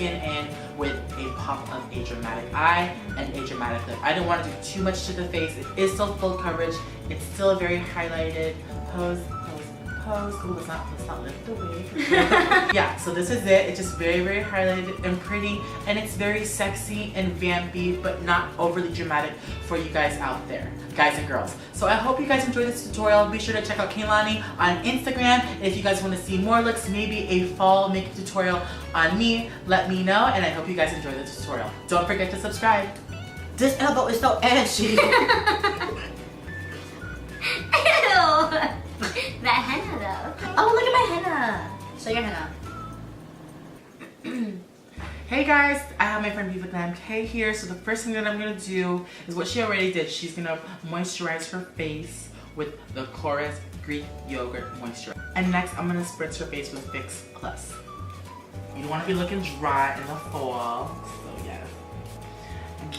skin in with a pop of a dramatic eye and a dramatic lip. I didn't want to do too much to the face. It is still full coverage. It's still a very highlighted pose. Ooh, let's not lift the wig. Yeah, so this is it. It's just very, very highlighted and pretty, and it's very sexy and vampy, but not overly dramatic for you guys out there, guys and girls. So I hope you guys enjoyed this tutorial. Be sure to check out Kaylani on Instagram. If you guys want to see more looks, maybe a fall makeup tutorial on me, let me know, and I hope you guys enjoyed the tutorial. Don't forget to subscribe. This elbow is so ashy. Ew! That henna though. Oh, look at my henna. Show your henna. Hey guys, I have my friend Viva Glam K here. So the first thing that I'm gonna do is what she already did. She's gonna moisturize her face with the Chorus Greek Yogurt Moisturizer. And next, I'm gonna spritz her face with Fix Plus. You don't wanna be looking dry in the fall, so yes.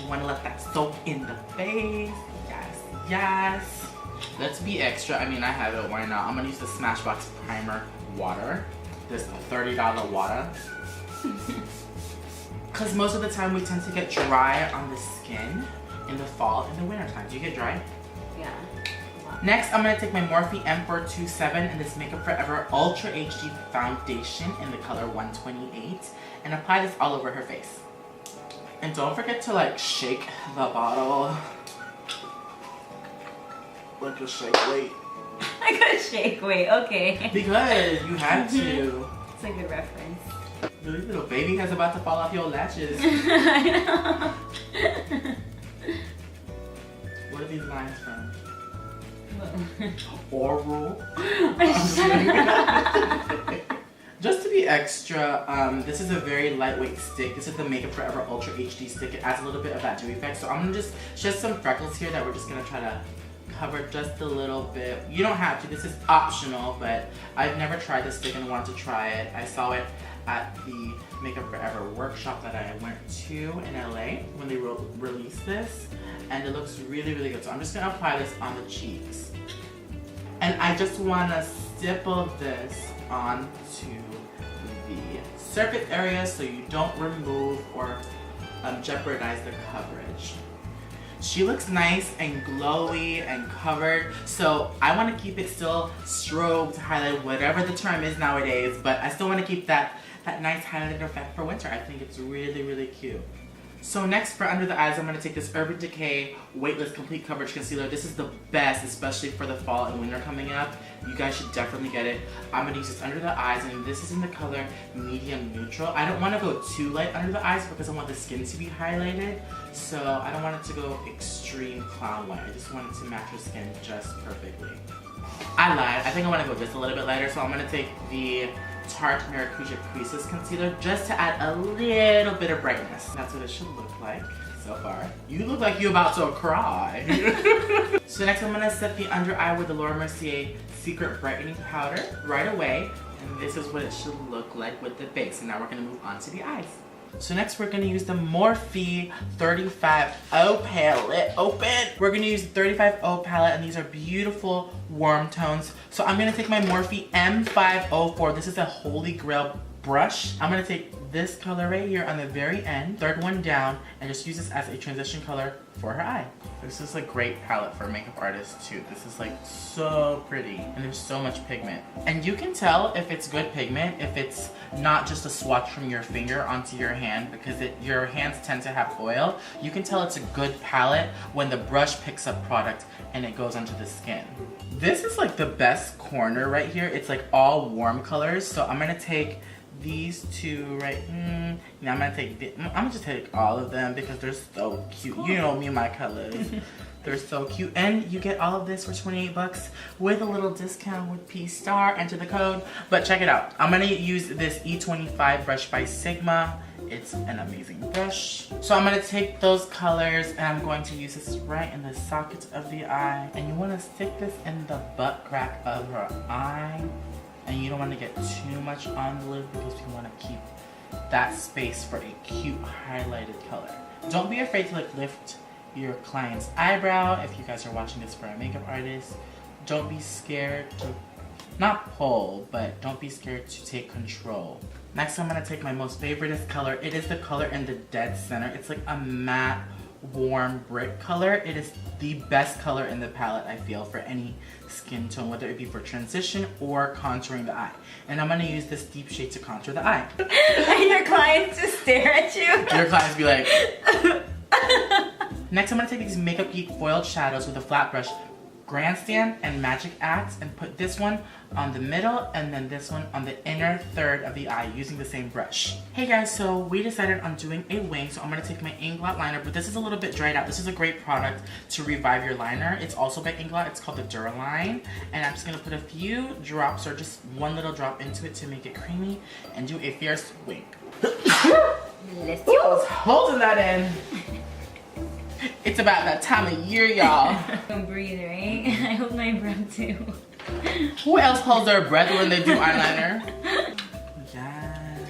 You wanna let that soak in the face. Yes, yes. Let's be extra. I mean, I have it. Why not? I'm gonna use the Smashbox Primer Water. This $30 water. Because most of the time we tend to get dry on the skin in the fall and the winter time. Do you get dry? Yeah. Next, I'm gonna take my Morphe M427 and this Makeup Forever Ultra HD Foundation in the color 128 and apply this all over her face. And don't forget to like shake the bottle. Like a shake weight. I gotta shake, wait, okay. Because you have to. It's a good reference. Your little baby has about to fall off your lashes. I know. What are these lines from? Oral. Just to be extra, this is a very lightweight stick. This is the Makeup Forever Ultra HD stick. It adds a little bit of that dewy effect. So I'm gonna just some freckles here that we're just gonna try to cover just a little bit. You don't have to, this is optional, but I've never tried this stick and wanted to try it. I saw it at the Makeup Forever workshop that I went to in LA when they released this, and it looks really, really good. So I'm just gonna apply this on the cheeks. And I just wanna stipple this onto the surface area so you don't remove or jeopardize the coverage. She looks nice and glowy and covered, so I want to keep it still strobed, highlighted, whatever the term is nowadays, but I still want to keep that nice highlighted effect for winter. I think it's really, really cute. So next, for under the eyes, I'm going to take this Urban Decay Weightless Complete Coverage Concealer. This is the best, especially for the fall and winter coming up. You guys should definitely get it. I'm going to use this under the eyes, and this is in the color Medium Neutral. I don't want to go too light under the eyes because I want the skin to be highlighted. So I don't want it to go extreme clown white. I just want it to match your skin just perfectly. I lied. I think I want to go just a little bit lighter, so I'm going to take the Tarte Maracuja Creases Concealer just to add a little bit of brightness. That's what it should look like so far. You look like you're about to cry. So next I'm going to set the under eye with the Laura Mercier Secret Brightening Powder right away. And this is what it should look like with the base. And now we're going to move on to the eyes. So next we're going to use the Morphe 35O palette. We're going to use the 35O palette, and these are beautiful warm tones. So I'm going to take my Morphe M504. This is a Holy Grail brush. I'm going to take this color right here on the very end, third one down, and just use this as a transition color for her eye. This is a great palette for makeup artists too. This is like so pretty, and there's so much pigment. And you can tell if it's good pigment if it's not just a swatch from your finger onto your hand, because your hands tend to have oil. You can tell it's a good palette when the brush picks up product and it goes onto the skin. This is like the best corner right here. It's like all warm colors. So I'm gonna take these two right. Now I'm gonna just take all of them because they're so cute. You know me and my colors. They're so cute, and you get all of this for 28 bucks with a little discount with P-Star. Enter the code. But check it out. I'm gonna use this E25 brush by Sigma. It's an amazing brush. So I'm gonna take those colors and I'm going to use this right in the socket of the eye. And you wanna stick this in the butt crack of her eye. And you don't want to get too much on the lid because you want to keep that space for a cute highlighted color. Don't be afraid to like lift your client's eyebrow if you guys are watching this for a makeup artist. Don't be scared to not pull, but don't be scared to take control. Next, I'm gonna take my most favoriteest color. It is the color in the dead center. It's like a matte, warm brick color. It is the best color in the palette, I feel, for any skin tone, whether it be for transition or contouring the eye. And I'm gonna use this deep shade to contour the eye. And your clients just stare at you. Your clients be like... Next, I'm gonna take these Makeup Geek foiled shadows with a flat brush, Grandstand and Magic Axe, and put this one on the middle and then this one on the inner third of the eye using the same brush. Hey guys, so we decided on doing a wing, so I'm gonna take my Inglot liner, but this is a little bit dried out. This is a great product to revive your liner. It's also by Inglot. It's called the Duraline, and I'm just gonna put a few drops or just one little drop into it to make it creamy and do a fierce wing. Let's Ooh, I was holding that in. It's about that time of year, y'all. Don't breathe, right? I hold my breath too. Who else holds their breath when they do eyeliner? Yes.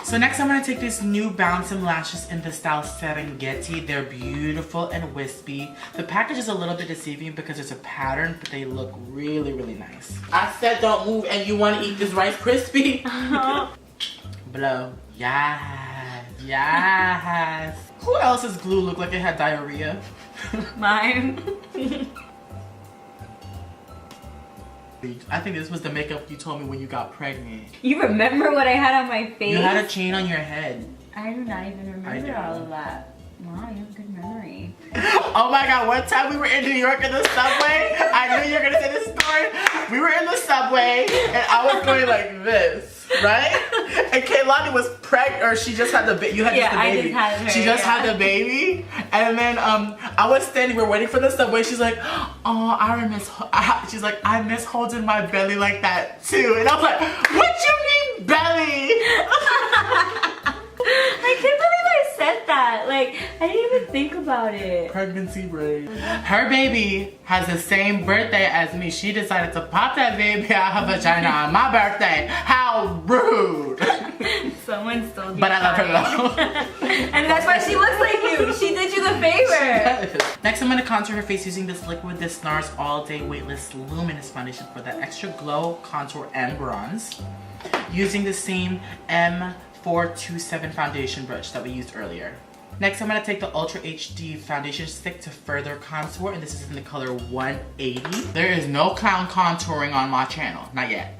So next I'm going to take these new Bouncing lashes in the style Serengeti. They're beautiful and wispy. The package is a little bit deceiving because it's a pattern, but they look really, really nice. I said don't move and you want to eat this Rice Krispie? Blow. Yes. Yes. Who else's glue looked like it had diarrhea? Mine. I think this was the makeup you told me when you got pregnant. You remember what I had on my face? You had a chain on your head. I do not even remember do. all of that. Wow, you have a good memory. Oh my god, one time we were in New York in the subway. I knew you were gonna say this story. We were in the subway and I was going like this, right? And Kaylani was pregnant, or she just had the baby. You had just the baby. I just had her. She just had the baby. And then I was standing, we were waiting for the subway. She's like, oh, she's like, I miss holding my belly like that too. And I was like, what you mean belly? I can't believe I said that. Like, I didn't even think about it. Pregnancy brain. Her baby has the same birthday as me. She decided to pop that baby out her vagina on my birthday. How rude. Someone stole you. But I love her though. And that's why she looks like you. She did you the favor. Next, I'm going to contour her face using this liquid, this NARS All Day Weightless Luminous Foundation for that extra glow, contour, and bronze. Using the same M427 foundation brush that we used earlier. Next, I'm going to take the Ultra HD foundation stick to further contour, and this is in the color 180. There is no clown contouring on my channel. Not yet.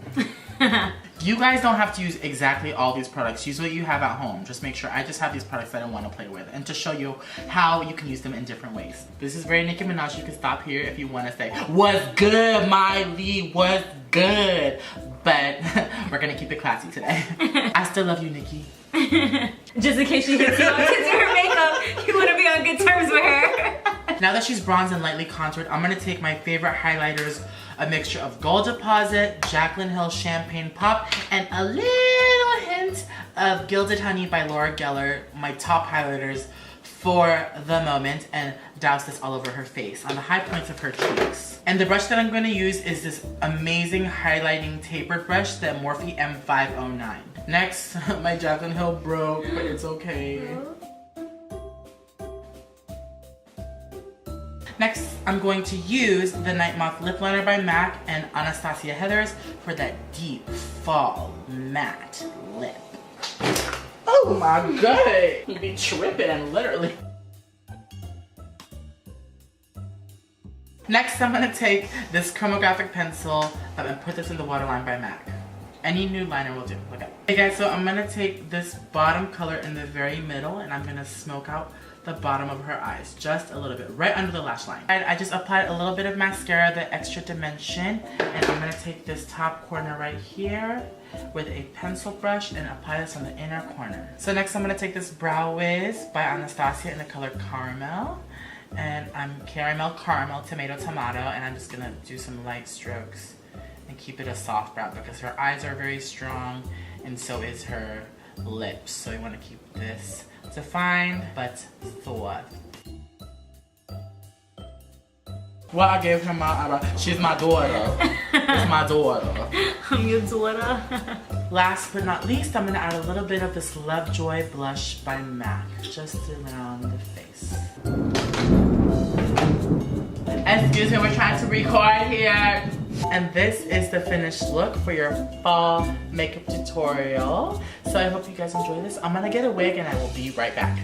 You guys don't have to use exactly all these products. Use what you have at home. Just make sure. I just have these products that I want to play with and to show you how you can use them in different ways. This is very Nicki Minaj. You can stop here if you want to say, what's good, Miley? What's good? But we're going to keep it classy today. I still love you, Nicki. Just in case she hits you on her makeup, you want to be on good terms with her. Now that she's bronzed and lightly contoured, I'm going to take my favorite highlighters, a mixture of Gold Deposit, Jaclyn Hill Champagne Pop, and a little hint of Gilded Honey by Laura Geller, my top highlighters for the moment, and douse this all over her face, on the high points of her cheeks. And the brush that I'm going to use is this amazing highlighting tapered brush, the Morphe M509. Next, my Jaclyn Hill broke, but it's okay. Next, I'm going to use the Night Moth Lip Liner by MAC and Anastasia Heathers for that deep fall matte lip. Oh my god! You be tripping, literally. Next, I'm gonna take this chromographic pencil and put this in the Waterline by MAC. Any nude liner will do, look up. Hey guys, so I'm gonna take this bottom color in the very middle and I'm gonna smoke out the bottom of her eyes, just a little bit, right under the lash line. I just applied a little bit of mascara, the Extra Dimension, and I'm gonna take this top corner right here with a pencil brush and apply this on the inner corner. So next I'm gonna take this Brow Wiz by Anastasia in the color Caramel, and I'm Caramel, Tomato, and I'm just gonna do some light strokes and keep it a soft brow because her eyes are very strong and so is her lips. So you wanna keep this defined but soft. Well, I gave her my eyebrow. She's my daughter. It's my daughter. I'm your daughter. Last but not least, I'm gonna add a little bit of this Lovejoy blush by MAC, just around the face. Excuse me, we're trying to record here. And this is the finished look for your fall makeup tutorial. So I hope you guys enjoy this. I'm gonna get a wig and I will be right back.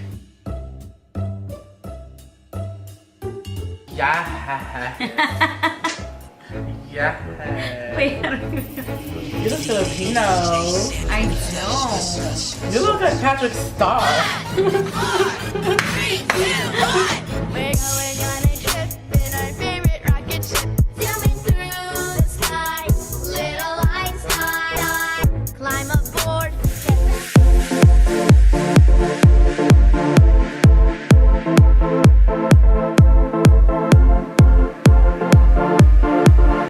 Yeah. Yeah. Wait, You look Filipino. I know. You look like Patrick Star. 3, 2,